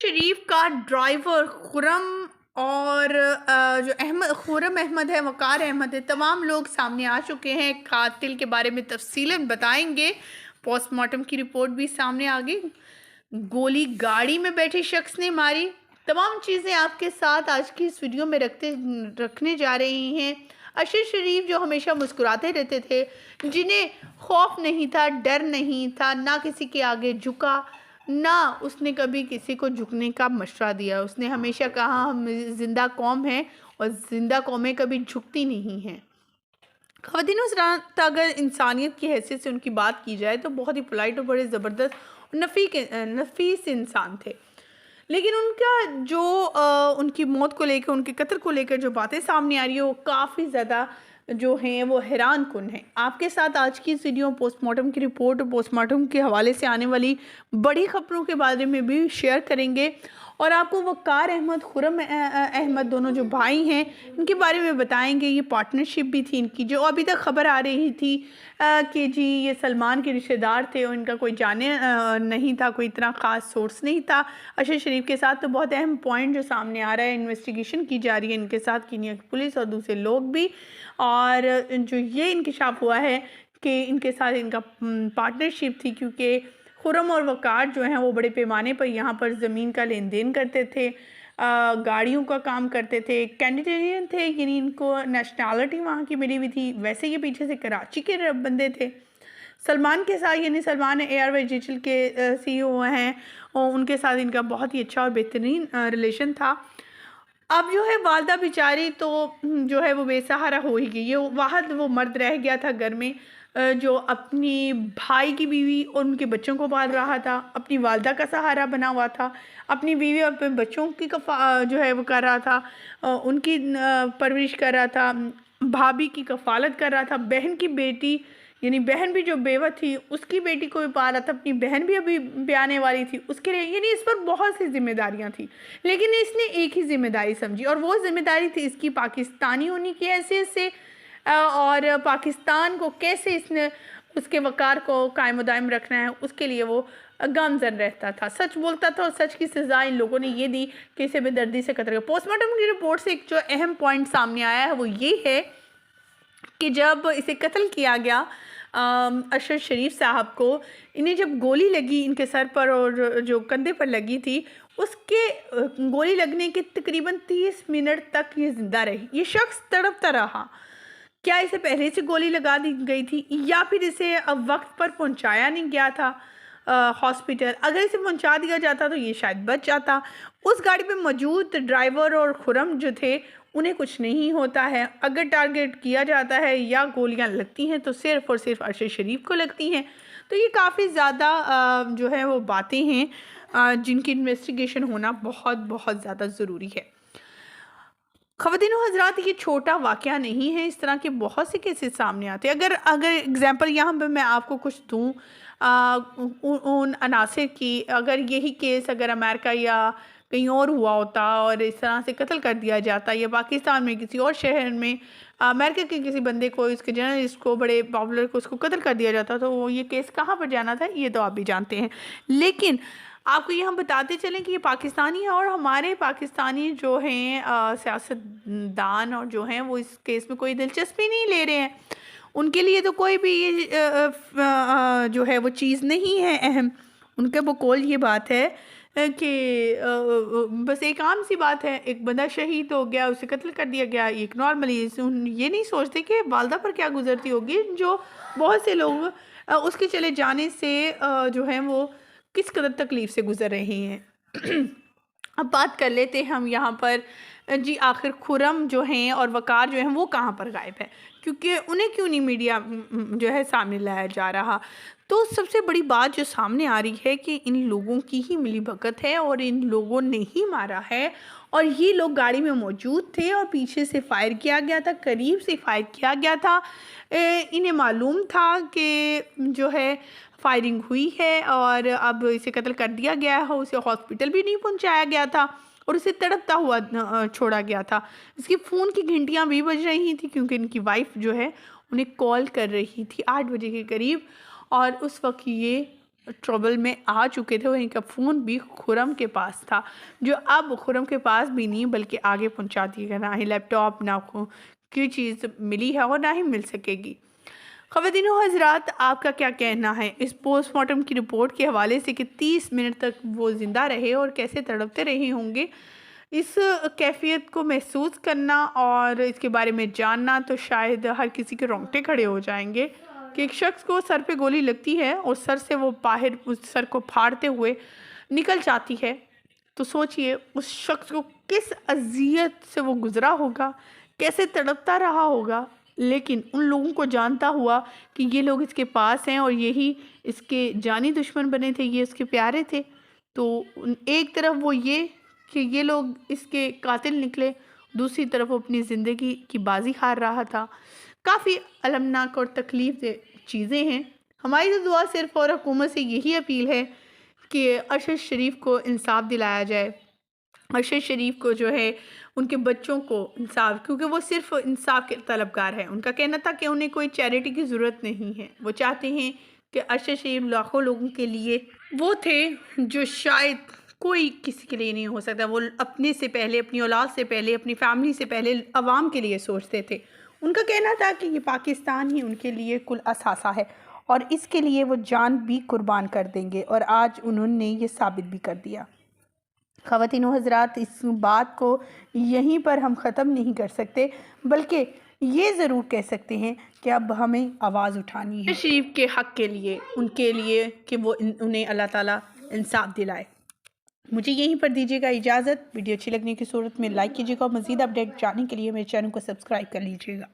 शरीफ का ड्राइवर खुर्रम और जो अहमद खुर्रम अहमद है, वकार अहमद है, तमाम लोग सामने आ चुके हैं। कातिल के बारे में तफसीलन बताएंगे। पोस्टमार्टम की रिपोर्ट भी सामने आ गई। गोली गाड़ी में बैठे शख्स ने मारी। तमाम चीज़ें आपके साथ आज की इस वीडियो में रखने जा रही हैं। अरशद शरीफ जो हमेशा मुस्कुराते रहते थे, जिन्हें खौफ नहीं था, डर नहीं था, ना किसी के आगे झुका, ना उसने कभी किसी को झुकने का मशवरा दिया। उसने हमेशा कहा हम जिंदा कौम हैं और जिंदा कौमें कभी झुकती नहीं हैं। ख़वातीन हज़रात, अगर इंसानियत की हैसियत से उनकी बात की जाए तो बहुत ही पोलाइट और बड़े ज़बरदस्त और नफीस इंसान थे। लेकिन उनका जो उनकी मौत को लेकर, उनके कत्ल को लेकर जो बातें सामने आ रही है वो काफ़ी ज़्यादा जो हैं वो हैरान कुन है। आपके साथ आज की इस वीडियो पोस्टमार्टम की रिपोर्ट और पोस्टमार्टम के हवाले से आने वाली बड़ी खबरों के बारे में भी शेयर करेंगे और आपको वकार अहमद, खुर्रम अहमद दोनों जो भाई हैं इनके बारे में बताएंगे। ये पार्टनरशिप भी थी इनकी, जो अभी तक खबर आ रही थी कि जी ये सलमान के रिश्तेदार थे और इनका कोई जाने नहीं था, कोई इतना ख़ास सोर्स नहीं था अरशद शरीफ के साथ। तो बहुत अहम पॉइंट जो सामने आ रहा है, इन्वेस्टिगेशन की जा रही है इनके साथ, कीनिया की पुलिस और दूसरे लोग भी। और जो ये इंकशाफ हुआ है कि इनके साथ इनका पार्टनरशिप थी, क्योंकि खुर्रम और वकार जो हैं वो बड़े पैमाने पर यहाँ पर ज़मीन का लेन देन करते थे, गाड़ियों का काम करते थे, कैनेडियन थे, यानी इनको नेशनैलिटी वहाँ की मिली हुई थी। वैसे ये पीछे से कराची के बंदे थे। सलमान के साथ, यानी सलमान एयरवेज डिजिटल के CEO हैं और उनके साथ इनका बहुत ही अच्छा और बेहतरीन रिलेशन था। अब जो है वालदा बेचारी तो जो है वो बेसहारा हो ही गई। ये वाहद वो मर्द रह गया था घर में जो अपनी भाई की बीवी और उनके बच्चों को पाल रहा था, अपनी वालदा का सहारा बना हुआ था, अपनी बीवी और अपने बच्चों की जो है वो कर रहा था, उनकी परवरिश कर रहा था, भाभी की कफ़ालत कर रहा था, बहन की बेटी यानी बहन भी जो बेवा थी उसकी बेटी को भी पाला था, अपनी बहन भी अभी ब्याने वाली थी उसके लिए, यानी इस पर बहुत सी जिम्मेदारियां थी। लेकिन इसने एक ही जिम्मेदारी समझी और वो जिम्मेदारी थी इसकी पाकिस्तानी होने की हैसियत से, और पाकिस्तान को कैसे इसने उसके वकार को कायम दायम रखना है, उसके लिए वो गामजन रहता था, सच बोलता था और सच की सज़ा इन लोगों ने ये दी कि इसे बेदर्दी से कत्ल कर। पोस्टमार्टम की रिपोर्ट से एक जो अहम पॉइंट सामने आया है वो ये है कि जब इसे कत्ल किया गया अरशद शरीफ साहब को, इन्हें जब गोली लगी इनके सर पर और जो कंधे पर लगी थी, उसके गोली लगने के तकरीबन 30 मिनट तक ये ज़िंदा रही। ये शख्स तड़पता रहा। क्या इसे पहले से गोली लगा दी गई थी या फिर इसे अब वक्त पर पहुंचाया नहीं गया था हॉस्पिटल? अगर इसे पहुंचा दिया जाता तो ये शायद बच जाता। उस गाड़ी में मौजूद ड्राइवर और खुर्रम जो थे उन्हें कुछ नहीं होता है। अगर टारगेट किया जाता है या गोलियां लगती हैं तो सिर्फ़ और सिर्फ अरशद शरीफ को लगती हैं। तो ये काफ़ी ज़्यादा जो है वो बातें हैं जिनकी इन्वेस्टिगेशन होना बहुत बहुत ज़्यादा ज़रूरी है। ख़वातीन व हज़रात, ये छोटा वाक़या नहीं है, इस तरह के बहुत से केसेस सामने आते हैं। अगर अगर एग्ज़ाम्पल यहाँ पे मैं आपको कुछ दूँ उन अनासिर की, अगर यही केस अगर अमेरिका या कहीं और हुआ होता और इस तरह से कत्ल कर दिया जाता, या पाकिस्तान में किसी और शहर में अमेरिका के किसी बंदे को, इसके जर्नलिस्ट को, बड़े पॉपुलर को, उसको कत्ल कर दिया जाता, तो ये केस कहाँ पर जाना था ये तो आप भी जानते हैं। लेकिन आपको ये हम बताते चलें कि ये पाकिस्तानी है और हमारे पाकिस्तानी जो हैं सियासतदान और जो हैं वो इस केस में कोई दिलचस्पी नहीं ले रहे हैं। उनके लिए तो कोई भी ये जो है वो चीज़ नहीं है अहम। उनका बकौल ये बात है कि बस एक आम सी बात है, एक बंदा शहीद हो गया, उसे कत्ल कर दिया गया, एक नॉर्मली। ये नहीं सोचते कि वालदा पर क्या गुजरती होगी, जो बहुत से लोग उसके चले जाने से जो है वो किस कदर तकलीफ़ से गुज़र रहे हैं। अब बात कर लेते हैं हम यहाँ पर जी, आखिर खुर्रम जो हैं और वकार जो हैं वो कहाँ पर गायब है, क्योंकि उन्हें क्यों नहीं मीडिया जो है सामने लाया जा रहा? तो सबसे बड़ी बात जो सामने आ रही है कि इन लोगों की ही मिलीभगत है और इन लोगों ने ही मारा है, और ये लोग गाड़ी में मौजूद थे और पीछे से फायर किया गया था, करीब से फायर किया गया था। इन्हें मालूम था कि जो है फायरिंग हुई है और अब इसे कत्ल कर दिया गया है। उसे हॉस्पिटल भी नहीं पहुंचाया गया था और उसे तड़पता हुआ छोड़ा गया था। इसकी फ़ोन की घंटियां भी बज रही थी क्योंकि इनकी वाइफ जो है उन्हें कॉल कर रही थी 8 बजे के करीब, और उस वक्त ये ट्रबल में आ चुके थे और इनका फ़ोन भी खुर्रम के पास था, जो अब खुर्रम के पास भी नहीं बल्कि आगे पहुंचा दिया गया। ना ही लैपटॉप, ना कोई चीज़ मिली है और ना ही मिल सकेगी। ख़वातीन व हज़रात, आपका क्या कहना है इस पोस्टमार्टम की रिपोर्ट के हवाले से कि 30 मिनट तक वो ज़िंदा रहे और कैसे तड़पते रहे होंगे? इस कैफ़ियत को महसूस करना और इसके बारे में जानना तो शायद हर किसी के रोंगटे खड़े हो जाएंगे कि एक शख्स को सर पे गोली लगती है और सर से वो बाहर उस सर को फाड़ते हुए निकल जाती है। तो सोचिए उस शख्स को किस अज़ियत से वो गुज़रा होगा, कैसे तड़पता रहा होगा। लेकिन उन लोगों को जानता हुआ कि ये लोग इसके पास हैं और यही इसके जानी दुश्मन बने थे, ये इसके प्यारे थे, तो एक तरफ वो ये कि ये लोग इसके कातिल निकले, दूसरी तरफ वो अपनी ज़िंदगी की बाजी हार रहा था। काफ़ी अलमनाक और तकलीफ़ दे चीज़ें हैं। हमारी तो दुआ सिर्फ़ और हुकूमत से यही अपील है कि अरशद शरीफ को इंसाफ दिलाया जाए। अरशद शरीफ को जो है उनके बच्चों को इंसाफ, क्योंकि वो सिर्फ इंसाफ के तलबगार हैं। उनका कहना था कि उन्हें कोई चैरिटी की ज़रूरत नहीं है, वो चाहते हैं कि अरशद शरीफ लाखों लोगों के लिए वो थे जो शायद कोई किसी के लिए नहीं हो सकता। वो अपने से पहले, अपनी औलाद से पहले, अपनी फैमिली से पहले अवाम के लिए सोचते थे। उनका कहना था कि ये पाकिस्तान ही उनके लिए कुल असासा है और इसके लिए वो जान भी कुर्बान कर देंगे, और आज उन्होंने ये साबित भी कर दिया। ख़वातीन व हज़रात, इस बात को यहीं पर हम ख़त्म नहीं कर सकते, बल्कि ये ज़रूर कह सकते हैं कि अब हमें आवाज़ उठानी है शरीफ के हक़ के लिए, उनके लिए कि वो उन्हें अल्लाह ताला इंसाफ दिलाए। मुझे यहीं पर दीजिएगा इजाज़त। वीडियो अच्छी लगने की सूरत में लाइक कीजिएगा और मज़ीद अपडेट जानने के लिए मेरे चैनल को सब्सक्राइब कर लीजिएगा।